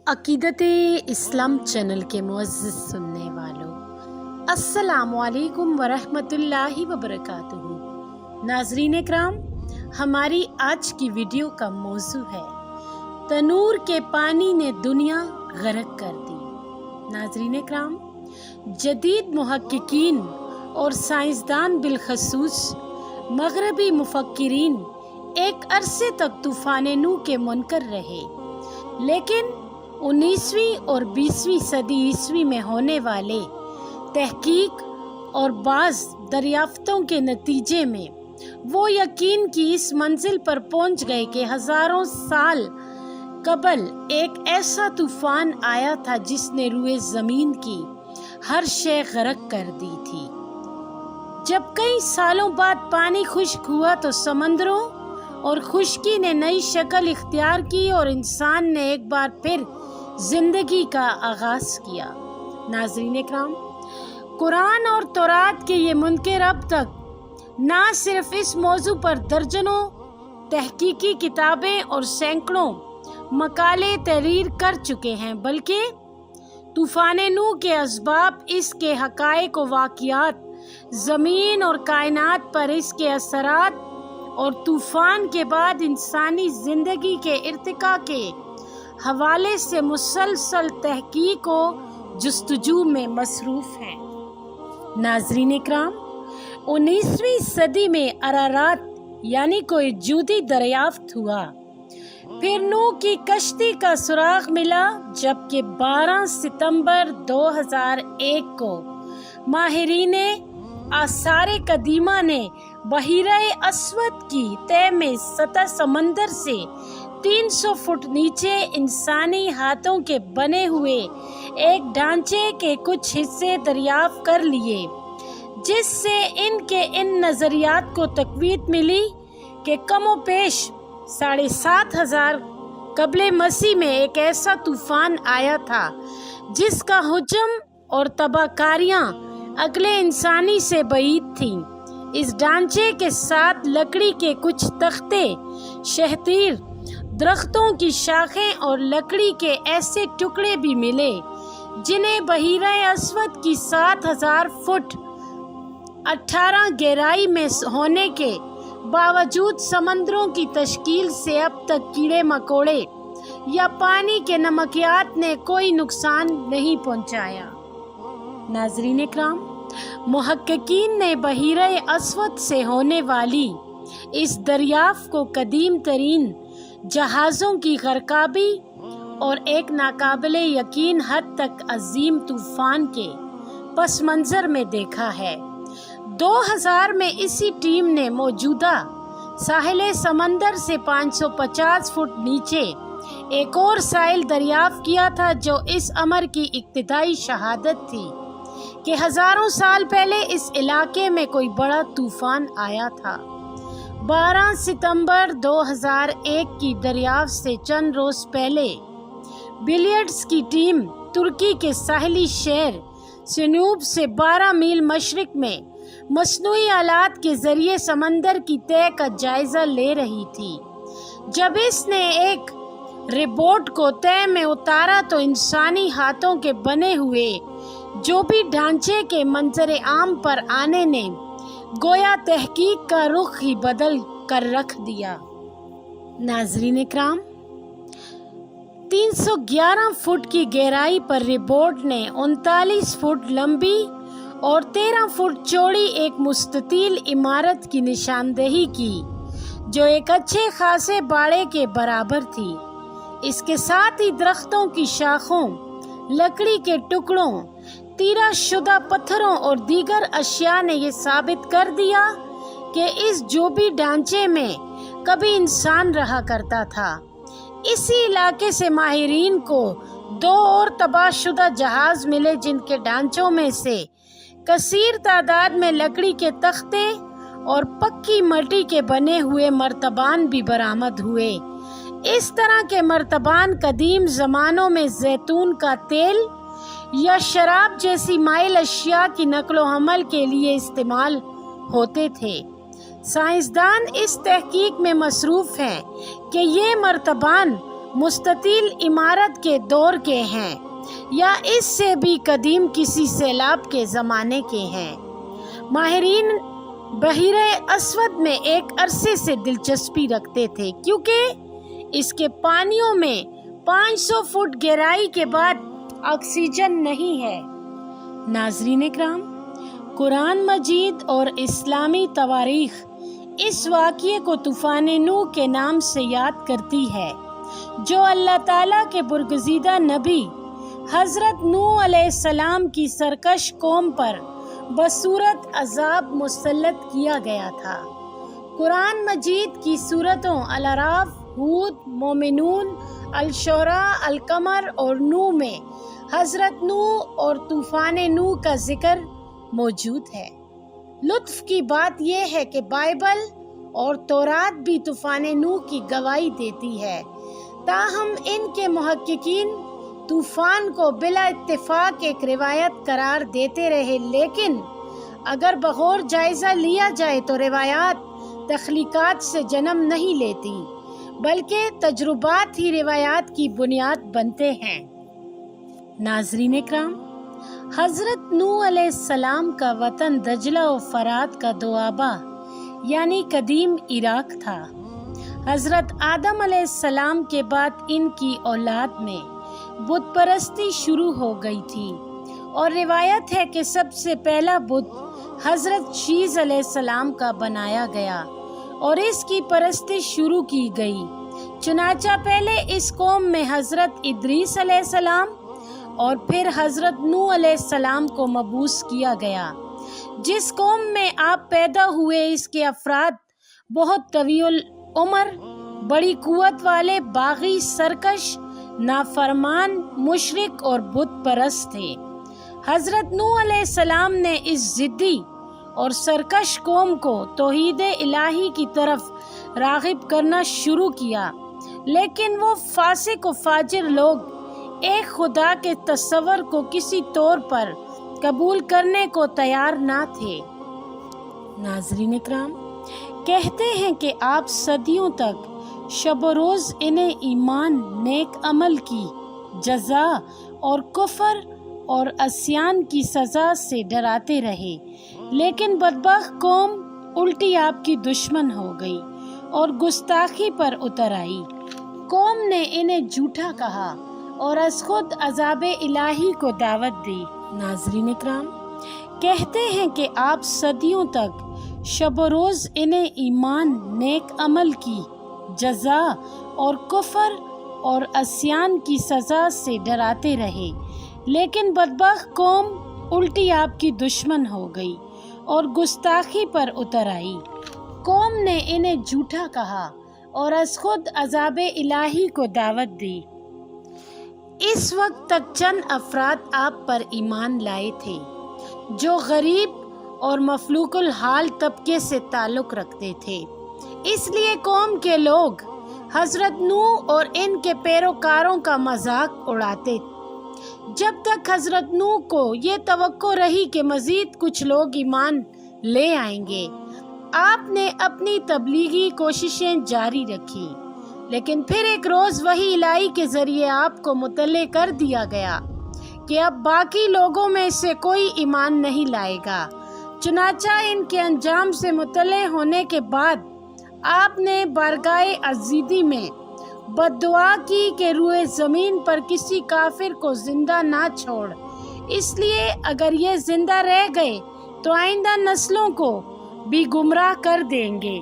अकीदत इस्लाम चैनल के मुअज़्ज़िज़ सुनने वालों, अस्सलामु अलैकुम वरहमतुल्लाहि वबरकातुहू। नाज़रीन इकराम, हमारी आज की वीडियो का मौजू है तनूर के पानी ने दुनिया गरक कर दी। नाज़रीन इकराम, जदीद मुहक्किकीन और साइंसदान बिलखसूस मगरबी मुफक्किरीन एक अरसे तक तूफ़ान नूह के मुनकर रहे, लेकिन 19वीं और 20वीं सदी ईस्वी में होने वाले तहकीक और बाज़ दरियाफ्तों के नतीजे में वो यकीन की इस मंजिल पर पहुंच गए कि हज़ारों साल कबल एक ऐसा तूफ़ान आया था जिसने रूए ज़मीन की हर शय गरक कर दी थी। जब कई सालों बाद पानी खुश्क हुआ तो समंदरों और खुश्की ने नई शक्ल इख्तियार की और इंसान ने एक बार फिर जिंदगी का आगाज किया। नाज़रीन इकराम, कुरान और तौरात के ये मुनकर अब तक ना सिर्फ इस मौजू पर दर्जनों तहकीकी किताबें और सैकड़ों मकाले तहरीर कर चुके हैं, बल्कि तूफ़ान नूह के असबाब, इसके हक़ाइक़ व वाक़ियात, ज़मीन और कायनात पर इसके असरात और तूफ़ान के बाद इंसानी ज़िंदगी के इर्तिका के हवाले से मुसलसल तहकीक व जुस्तजू में मसरूफ़ हैं। नाज़रीन इकराम, 19वीं सदी में अरारात यानी कोई जूदी दरियाफ्त हुआ। फिर नूह की कश्ती का सुराग मिला, जबकि 12 सितंबर 2001 को माहिरीने आसारे कदीमा ने बहीरा अस्वद की तह में सतह समंदर से 300 फुट नीचे इंसानी हाथों के बने हुए एक ढांचे के कुछ हिस्से दरियाफ्त कर लिए, जिससे इनके इन नज़रियात को तक़वीत मिली कि कमोपेश 7,500 कबले मसीह में एक ऐसा तूफ़ान आया था जिसका हुजम और तबाहकारियाँ अगले इंसानी से बईद थीं। इस ढांचे के साथ लकड़ी के कुछ तख्ते, शहतीर, दरख्तों की शाखें और लकड़ी के ऐसे टुकड़े भी मिले जिन्हें बहीरा अस्वद की 7,000 फुट 18 गहराई में होने के बावजूद समंदरों की तश्कील से अब तक कीड़े मकोड़े या पानी के नमकियात ने कोई नुकसान नहीं पहुंचाया। नाज़रीन इकराम, मुहक्किकीन ने बहीरा अस्वद से होने वाली इस दरियाफ्त को कदीम तरीन जहाज़ों की गरकाबी और एक नाकाबिले यकीन हद तक अजीम तूफ़ान के पस मंज़र में देखा है। 2000 में इसी टीम ने मौजूदा साहिल समंदर से 550 फुट नीचे एक और साहिल दरियाफ्त किया था, जो इस अमर की इब्तिदाई शहादत थी कि हज़ारों साल पहले इस इलाके में कोई बड़ा तूफ़ान आया था। 12 सितंबर 2001 की दरियाफ्त से चंद रोज़ पहले बिलियर्ड्स की टीम तुर्की के साहिली शहर सिनूब से 12 मील मशरिक में मसनूई आलात के ज़रिए समंदर की तह का जायज़ा ले रही थी। जब इसने एक रिबोट को तह में उतारा तो इंसानी हाथों के बने हुए जो भी ढांचे के मंजर आम पर आने ने गोया तहकीक का रुख ही बदल कर रख दिया। नाज़रीन इकराम, 311 फुट की गहराई पर रिबोट ने 39 फुट लंबी और 13 फुट चौड़ी एक मुस्ततील इमारत की निशानदेही की, जो एक अच्छे खासे बाड़े के बराबर थी। इसके साथ ही दरख्तों की शाखों, लकड़ी के टुकड़ों, तीरा शुदा पत्थरों और दीगर अशिया ने ये साबित कर दिया कि इस जोबी ढांचे में कभी इंसान रहा करता था। इसी इलाके से माहिरीन को 2 और तबाहशुदा जहाज मिले, जिनके ढांचों में से कसीर तादाद में लकड़ी के तख्ते और पक्की मट्टी के बने हुए मर्तबान भी बरामद हुए। इस तरह के मर्तबान कदीम ज़मानों में जैतून का तेल या शराब जैसी माइल अशिया की नकलो हमल के लिए इस्तेमाल होते थे। साइंसदान इस तहकीक में मसरूफ़ हैं कि ये मर्तबान मुस्ततील इमारत के दौर के हैं या इससे भी कदीम किसी सैलाब के ज़माने के हैं। माहिरीन बहीरे अस्वद में एक अरसे से दिलचस्पी रखते थे क्योंकि इसके पानियों में 500 फुट गहराई के बाद ऑक्सीजन नहीं है। नाज़रीन इकराम, कुरान मजीद और इस्लामी तवारीख इस वाक़ये को तूफ़ान नूह के नाम से याद करती है, जो अल्लाह ताला के बुरगज़ीदा नबी हज़रत नूह अलैहिस्सलाम की सरकश कौम पर बसूरत अज़ाब मुसल्लत किया गया था। कुरान मजीद की सूरतों अल-अराफ, हूद, मोमिनून, अल-शुरा, अल-कमर और नूह में हज़रत नूह और तूफ़ान नूह का जिक्र मौजूद है। लुत्फ़ की बात यह है कि बाइबल और तौरात भी तूफ़ान नूह की गवाही देती है, ताहम इनके मुहक्किकीन तूफ़ान को बिला इत्तिफ़ाक़ एक रिवायत करार देते रहे, लेकिन अगर बगौर जायज़ा लिया जाए तो रिवायात तख्लीक़ात से जन्म नहीं लेती, बल्कि तजुर्बात ही रिवायात की बुनियाद बनते हैं। नाज़रीन इकराम, हज़रत नूह अलैहिस्सलाम का वतन दजला और फ़रात का दोआबा यानी कदीम इराक था। हज़रत आदम अलैहिस्सलाम के बाद इनकी औलाद में बुत परस्ती शुरू हो गई थी और रिवायत है कि सबसे पहला बुत हज़रत शीज़ अलैहिस्सलाम का बनाया गया और इसकी परस्ती शुरू की गई। चुनाचा पहले इस कौम में हज़रत इदरीस अलैहिस्सलाम और फिर हज़रत नूह अलैहिस्सलाम को मबूस किया गया। जिस कौम में आप पैदा हुए इसके अफराद बहुत तवील उम्र, बड़ी कुव्वत वाले, बागी, सरकश, नाफरमान, मुशरिक और बुत परस्त थे। हज़रत नूह अलैहिस्सलाम ने इस ज़िद्दी और सरकश कौम को तौहीद इलाही की तरफ राग़िब करना शुरू किया, लेकिन वो फासिक और फाजिर लोग एक खुदा के तस्वर को किसी तौर पर कबूल करने को तैयार ना थे। नाज़रीन इकराम, कहते हैं कि आप सदियों तक शब रोज़ इन्हें ईमान, नेक अमल की जज़ा और कुफ़र और अस्यान की सज़ा से डराते रहे, लेकिन बदबख्त कौम उल्टी आपकी दुश्मन हो गई और गुस्ताखी पर उतर आई। कौम ने इन्हें झूठा कहा और अज़ खुद अज़ाब इलाही को दावत दी। नाज़रीन इकराम, कहते हैं कि आप सदियों तक शब रोज़ इन्हें ईमान, नेक अमल की जज़ा और कुफ़र और अस्यान की सज़ा से डराते रहे, लेकिन बदबख्त कौम उल्टी आपकी दुश्मन हो गई और गुस्ताखी पर उतर आई। कौम ने इन्हें झूठा कहा और अज़ खुद अज़ाब इलाही को दावत दी। इस वक्त तक चंद अफराद आप पर ईमान लाए थे जो गरीब और मफलूकुल हाल तबके से ताल्लुक़ रखते थे। इसलिए कौम के लोग हज़रत नूह और इनके पैरोकारों का मजाक उड़ाते। जब तक हज़रत नूह को ये तवक्को रही कि मज़ीद कुछ लोग ईमान ले आएंगे, आपने अपनी तबलीगी कोशिशें जारी रखी, लेकिन फिर एक रोज़ वही इलाही के ज़रिए आपको मुतल्ले कर दिया गया कि अब बाकी लोगों में से कोई ईमान नहीं लाएगा। चुनाचा इनके अंजाम से मुतल्ले होने के बाद आपने बारगाए अज़ीदी में बद्दुआ की कि रूए ज़मीन पर किसी काफिर को ज़िंदा ना छोड़, इसलिए अगर ये ज़िंदा रह गए तो आइंदा नस्लों को भी गुमराह कर देंगे।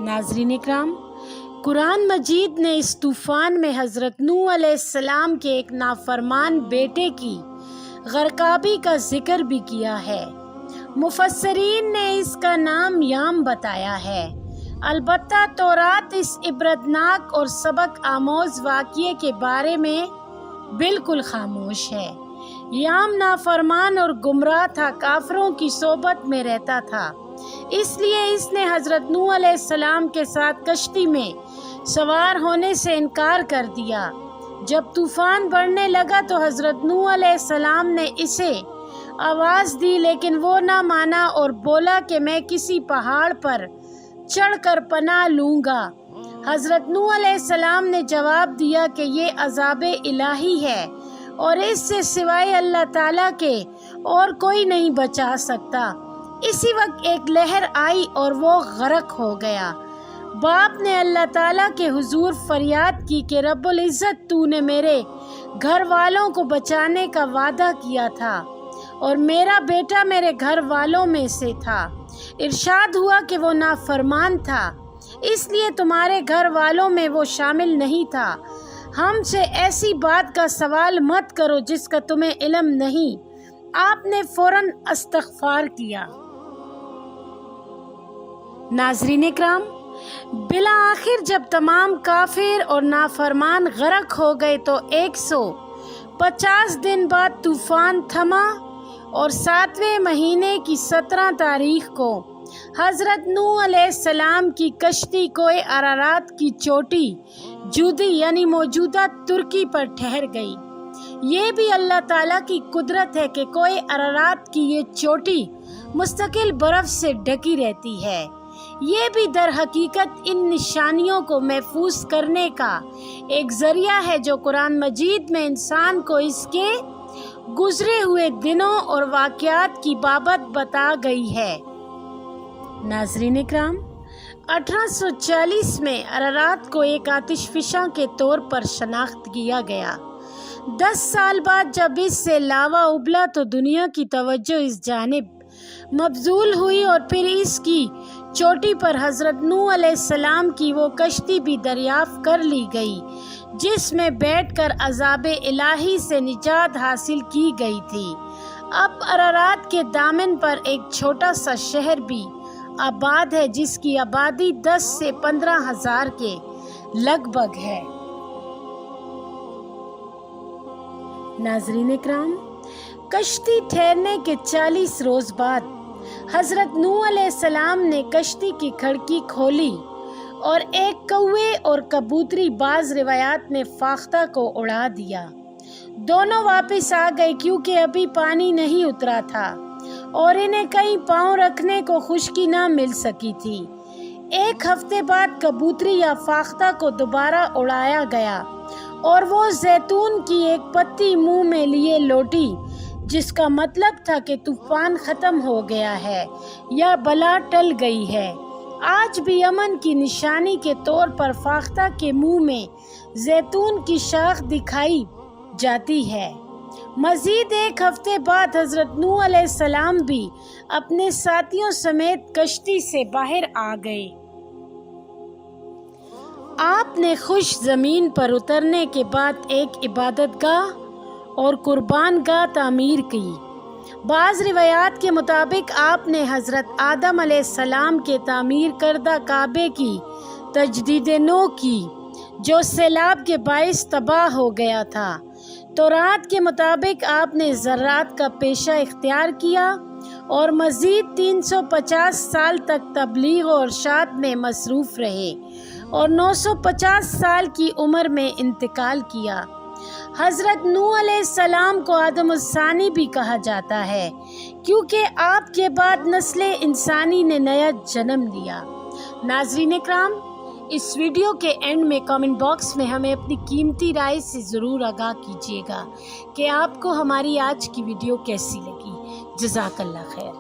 नाज़रीन इकराम, कुरान मजीद ने इस तूफ़ान में हज़रत नूह अलैहिस्सलाम के एक नाफरमान बेटे की गरकाबी का जिक्र भी किया है। मुफस्सरीन ने इसका नाम याम बताया है। अलबत्ता तौरात इस इबरतनाक और सबक आमोज़ वाक़ये के बारे में बिल्कुल खामोश है। याम नाफरमान और गुमराह था, काफरों की सोबत में रहता था, इसलिए इसने हज़रत नूह अलैहिस्सलाम के साथ कश्ती में सवार होने से इनकार कर दिया। जब तूफ़ान बढ़ने लगा तो हज़रत नूह अलैहिस्सलाम ने इसे आवाज़ दी, लेकिन वो ना माना और बोला कि मैं किसी पहाड़ पर चढ़कर पनाह लूँगा। حضرت نوح علیہ السلام نے جواب دیا کہ یہ عذاب الہی ہے اور اس سے سوائے اللہ تعالیٰ کے اور کوئی نہیں بچا سکتا۔ اسی وقت ایک لہر آئی اور وہ غرق ہو گیا۔ باپ نے اللہ تعالیٰ کے حضور فریاد کی کہ رب العزت تو نے میرے گھر والوں کو بچانے کا وعدہ کیا تھا اور میرا بیٹا میرے گھر والوں میں سے تھا۔ ارشاد ہوا کہ وہ نافرمان تھا، اس لیے تمہارے گھر والوں میں وہ شامل نہیں تھا۔ ہم سے ایسی بات کا سوال مت کرو جس کا تمہیں علم نہیں۔ آپ نے فوراً استغفار کیا۔ ناظرین اکرام، بالآخر جب تمام کافر اور نافرمان غرق ہو گئے تو 150 دن بعد طوفان تھما اور 7ویں مہینے کی 17 تاریخ کو حضرت نوح علیہ السلام کی کشتی کوہ ارارات کی چوٹی جودی یعنی موجودہ ترکی پر ٹھہر گئی۔ یہ بھی اللہ تعالیٰ کی قدرت ہے کہ کوہ ارارات کی یہ چوٹی مستقل برف سے ڈھکی رہتی ہے۔ یہ بھی در حقیقت ان نشانیوں کو محفوظ کرنے کا ایک ذریعہ ہے جو قرآن مجید میں انسان کو اس کے گزرے ہوئے دنوں اور واقعات کی بابت بتا گئی ہے۔ ناظرین اکرام، 1840 میں ارارات کو ایک آتش فشاں کے طور پر شناخت کیا گیا۔ 10 سال بعد جب اس سے لاوا ابلا تو دنیا کی توجہ اس جانب مبذول ہوئی اور پھر اس کی چوٹی پر حضرت نوح علیہ السلام کی وہ کشتی بھی دریافت کر لی گئی جس میں بیٹھ کر عذاب الہی سے نجات حاصل کی گئی تھی۔ اب ارارات کے دامن پر ایک چھوٹا سا شہر بھی آباد ہے جس کی آبادی 10 سے 15 ہزار کے لگ بھگ ہے۔ ناظرین اکرام، کشتی ٹھہرنے کے 40 روز بعد حضرت نوح علیہ السلام نے کشتی کی کھڑکی کھولی اور ایک کوے اور کبوتری بعض روایات میں فاختہ کو اڑا دیا۔ دونوں واپس آ گئے کیونکہ ابھی پانی نہیں اترا تھا اور انہیں کہیں پاؤں رکھنے کو خشکی نہ مل سکی تھی۔ 1 ہفتے بعد کبوتری یا فاختہ کو دوبارہ اڑایا گیا اور وہ زیتون کی ایک پتی منہ میں لیے لوٹی جس کا مطلب تھا کہ طوفان ختم ہو گیا ہے یا بلا ٹل گئی ہے۔ آج بھی امن کی نشانی کے طور پر فاختہ کے منہ میں زیتون کی شاخ دکھائی جاتی ہے۔ مزید 1 ہفتے بعد حضرت نوح علیہ السلام بھی اپنے ساتھیوں سمیت کشتی سے باہر آ گئے۔ آپ نے خوش زمین پر اترنے کے بعد ایک عبادت گاہ اور قربان گاہ تعمیر کی۔ بعض روایات کے مطابق آپ نے حضرت آدم علیہ السلام کے تعمیر کردہ کعبے کی تجدید نو کی جو سیلاب کے باعث تباہ ہو گیا تھا۔ تورات کے مطابق آپ نے زراعت کا پیشہ اختیار کیا اور مزید 350 سال تک تبلیغ و ارشاد میں مصروف رہے اور 950 سال کی عمر میں انتقال کیا۔ حضرت نوح علیہ السلام کو آدم الثانی بھی کہا جاتا ہے کیونکہ آپ کے بعد نسل انسانی نے نیا جنم لیا۔ ناظرین اکرام، اس ویڈیو کے اینڈ میں کامنٹ باکس میں ہمیں اپنی قیمتی رائے سے ضرور آگاہ کیجیے گا کہ آپ کو ہماری آج کی ویڈیو کیسی لگی۔ جزاک اللہ خیر۔